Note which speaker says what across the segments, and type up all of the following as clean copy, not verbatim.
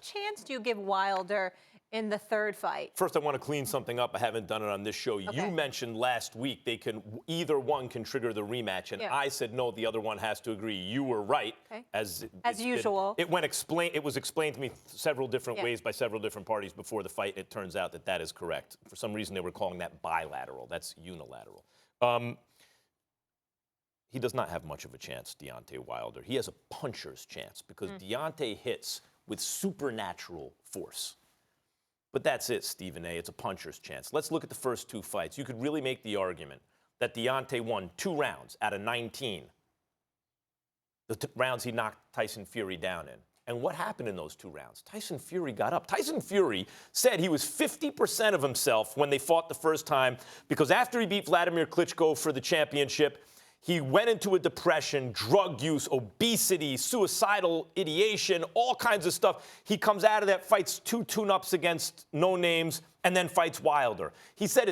Speaker 1: chance do you give Wilder in the third fight?
Speaker 2: First, I want to clean something up. I haven't done it on this show.
Speaker 1: Okay.
Speaker 2: You mentioned last week either one can trigger the rematch, and I said no, the other one has to agree. You were right.
Speaker 1: Okay.
Speaker 2: As
Speaker 1: usual.
Speaker 2: It was explained to me several different ways by several different parties before the fight. It turns out that is correct. For some reason, they were calling that bilateral. That's unilateral. He does not have much of a chance, Deontay Wilder. He has a puncher's chance because Deontay hits with supernatural force. But that's it, Stephen A. It's a puncher's chance. Let's look at the first two fights. You could really make the argument that Deontay won 2 rounds out of 19. The rounds he knocked Tyson Fury down in. And what happened in those 2 rounds? Tyson Fury got up. Tyson Fury said he was 50% of himself when they fought the first time because after he beat Vladimir Klitschko for the championship, he went into a depression, drug use, obesity, suicidal ideation, all kinds of stuff. He comes out of that, fights 2 tune-ups against no-names, and then fights Wilder. He said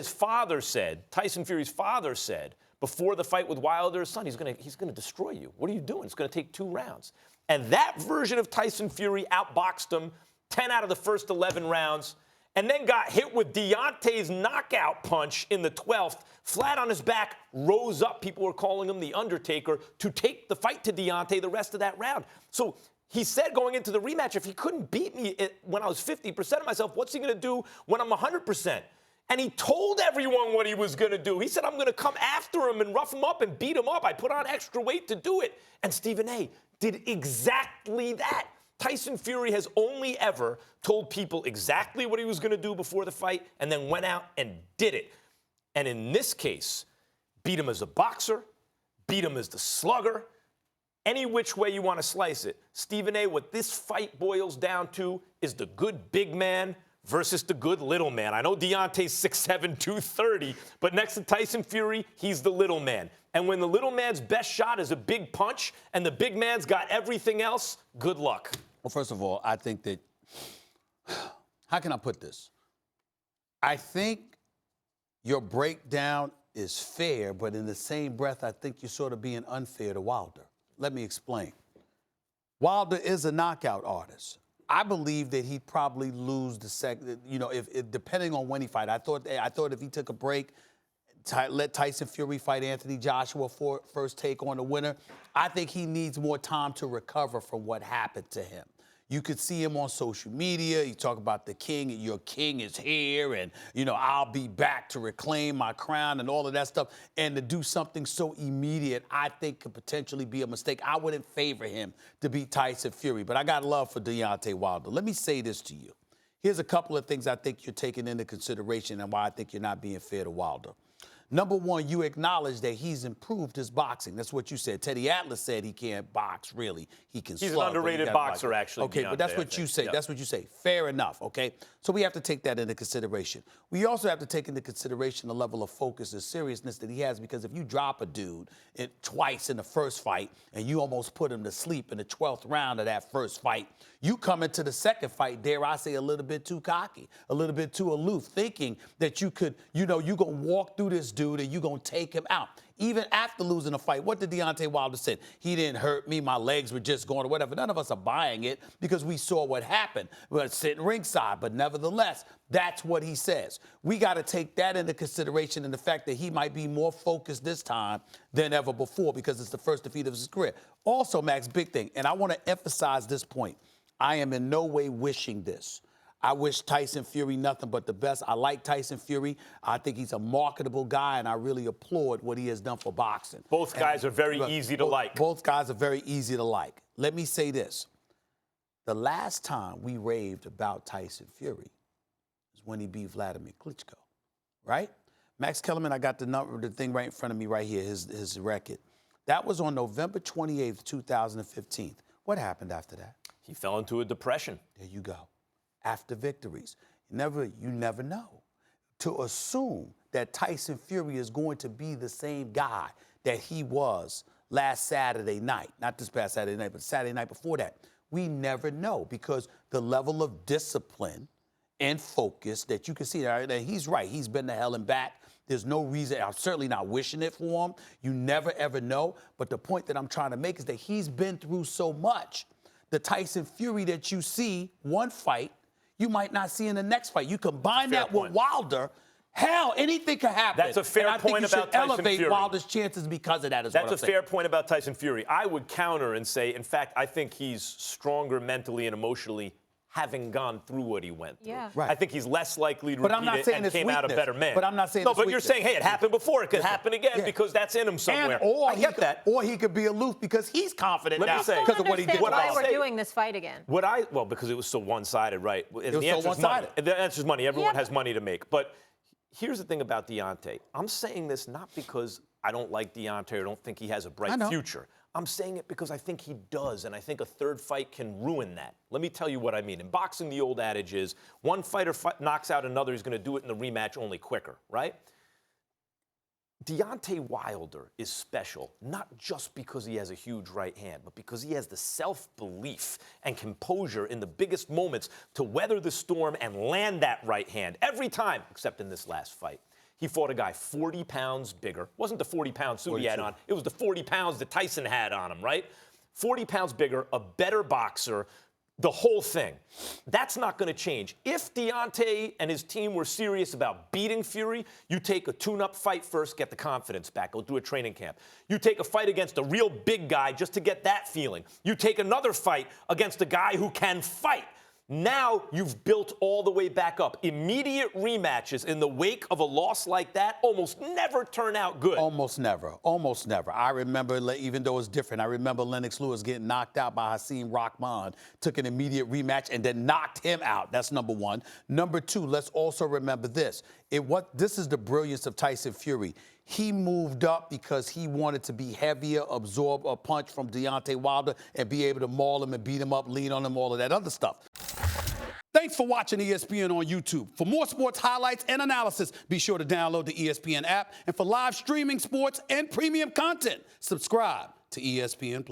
Speaker 2: Tyson Fury's father said, before the fight with Wilder, son, he's gonna destroy you. What are you doing? It's gonna take 2 rounds. And that version of Tyson Fury outboxed him 10 out of the first 11 rounds, and then got hit with Deontay's knockout punch in the 12th, flat on his back, rose up. People were calling him the Undertaker to take the fight to Deontay the rest of that round. So he said going into the rematch, if he couldn't beat me when I was 50% of myself, what's he going to do when I'm 100%? And he told everyone what he was going to do. He said, I'm going to come after him and rough him up and beat him up. I put on extra weight to do it. And Stephen A. did exactly that. Tyson Fury has only ever told people exactly what he was going to do before the fight and then went out and did it. And in this case, beat him as a boxer, beat him as the slugger, any which way you want to slice it. Stephen A., what this fight boils down to is the good big man versus the good little man. I know Deontay's 6'7", 230, but next to Tyson Fury, he's the little man. And when the little man's best shot is a big punch and the big man's got everything else, good luck.
Speaker 3: Well, first of all, I think that, how can I put this? I think your breakdown is fair, but in the same breath, I think you're sort of being unfair to Wilder. Let me explain. Wilder is a knockout artist. I believe that he'd probably lose the second, if depending on when he fight. I thought if he took a break, let Tyson Fury fight Anthony Joshua for first take on the winner. I think he needs more time to recover from what happened to him. You could see him on social media. He talk about the king, and your king is here, and, I'll be back to reclaim my crown and all of that stuff. And to do something so immediate, I think could potentially be a mistake. I wouldn't favor him to beat Tyson Fury, but I got love for Deontay Wilder. Let me say this to you. Here's a couple of things I think you're taking into consideration and why I think you're not being fair to Wilder. Number one, you acknowledge that he's improved his boxing. That's what you said. Teddy Atlas said he can't box, really. He can slug.
Speaker 2: He's an underrated boxer, actually.
Speaker 3: Okay, but that's what you say. That's what you say. Fair enough, okay? So we have to take that into consideration. We also have to take into consideration the level of focus and seriousness that he has, because if you drop a dude twice in the first fight and you almost put him to sleep in the 12th round of that first fight, you come into the second fight, dare I say, a little bit too cocky, a little bit too aloof, thinking that you could, you're going to walk through this dude and you're going to take him out. Even after losing the fight, what did Deontay Wilder say? He didn't hurt me. My legs were just going or whatever. None of us are buying it because we saw what happened. We're sitting ringside. But nevertheless, that's what he says. We got to take that into consideration, and the fact that he might be more focused this time than ever before because it's the first defeat of his career. Also, Max, big thing, and I want to emphasize this point. I am in no way wishing this. I wish Tyson Fury nothing but the best. I like Tyson Fury. I think he's a marketable guy, and I really applaud what he has done for boxing.
Speaker 2: Both guys are very easy to like.
Speaker 3: Both guys are very easy to like. Let me say this. The last time we raved about Tyson Fury was when he beat Vladimir Klitschko, right? Max Kellerman, I got the thing right in front of me right here, his record. That was on November 28th, 2015. What happened after that?
Speaker 2: He fell into a depression.
Speaker 3: There you go. After victories. You never know. To assume that Tyson Fury is going to be the same guy that he was last Saturday night, not this past Saturday night, but Saturday night before that, we never know, because the level of discipline and focus that you can see there, and he's right, he's been to hell and back. There's no reason, I'm certainly not wishing it for him. You never, ever know. But the point that I'm trying to make is that he's been through so much the Tyson Fury that you see one fight, you might not see in the next fight. You combine that with Wilder, hell, anything could happen.
Speaker 2: That's a fair
Speaker 3: and I think
Speaker 2: point
Speaker 3: you
Speaker 2: about
Speaker 3: should
Speaker 2: Tyson
Speaker 3: elevate
Speaker 2: Fury.
Speaker 3: Wilder's chances because of that as well.
Speaker 2: That's a fair point about Tyson Fury. I would counter and say, in fact, I think he's stronger mentally and emotionally having gone through what he went through.
Speaker 1: Yeah.
Speaker 3: Right.
Speaker 2: I think he's less likely to
Speaker 3: But I'm
Speaker 2: repeat
Speaker 3: not
Speaker 2: it
Speaker 3: saying
Speaker 2: and
Speaker 3: it's
Speaker 2: came out a
Speaker 3: weakness.
Speaker 2: better man.
Speaker 3: But I'm not saying
Speaker 2: no,
Speaker 3: it's
Speaker 2: but you're
Speaker 3: weakness.
Speaker 2: saying, hey, it happened before. It could happen again
Speaker 3: Yeah.
Speaker 2: because that's in him somewhere.
Speaker 3: Or
Speaker 2: I get that.
Speaker 3: Or he could be aloof because he's confident
Speaker 2: Let me
Speaker 3: now
Speaker 2: say-
Speaker 3: because of what he did.
Speaker 1: Why
Speaker 2: I'll
Speaker 1: we're
Speaker 2: say-
Speaker 1: doing this fight again?
Speaker 2: Well, because it was so one-sided, right?
Speaker 3: It was so one-sided.
Speaker 2: The answer's money. Everyone
Speaker 1: Yeah.
Speaker 2: has money to make. But here's the thing about Deontay. I'm saying this not because I don't like Deontay or don't think he has a
Speaker 3: I
Speaker 2: bright
Speaker 3: know.
Speaker 2: future. I'm saying it because I think he does, and I think a third fight can ruin that. Let me tell you what I mean. In boxing, the old adage is one fighter knocks out another, he's going to do it in the rematch only quicker, right? Deontay Wilder is special, not just because he has a huge right hand, but because he has the self-belief and composure in the biggest moments to weather the storm and land that right hand every time, except in this last fight. He fought a guy 40 pounds bigger. It wasn't the 40-pound suit he had on. It was the 40 pounds that Tyson had on him, right? 40 pounds bigger, a better boxer, the whole thing. That's not going to change. If Deontay and his team were serious about beating Fury, you take a tune-up fight first, get the confidence back, go through a training camp. You take a fight against a real big guy just to get that feeling. You take another fight against a guy who can fight. Now you've built all the way back up. Immediate rematches in the wake of a loss like that almost never turn out good.
Speaker 3: Almost never. Almost never. I remember, even though it's different, I remember Lennox Lewis getting knocked out by Hakeem Rahman, took an immediate rematch, and then knocked him out. That's number one. Number two, let's also remember this. This is the brilliance of Tyson Fury. He moved up because he wanted to be heavier, absorb a punch from Deontay Wilder, and be able to maul him and beat him up, lean on him, all of that other stuff. Thanks for watching ESPN on YouTube. For more sports highlights and analysis, be sure to download the ESPN app. And for live streaming sports and premium content, subscribe to ESPN+.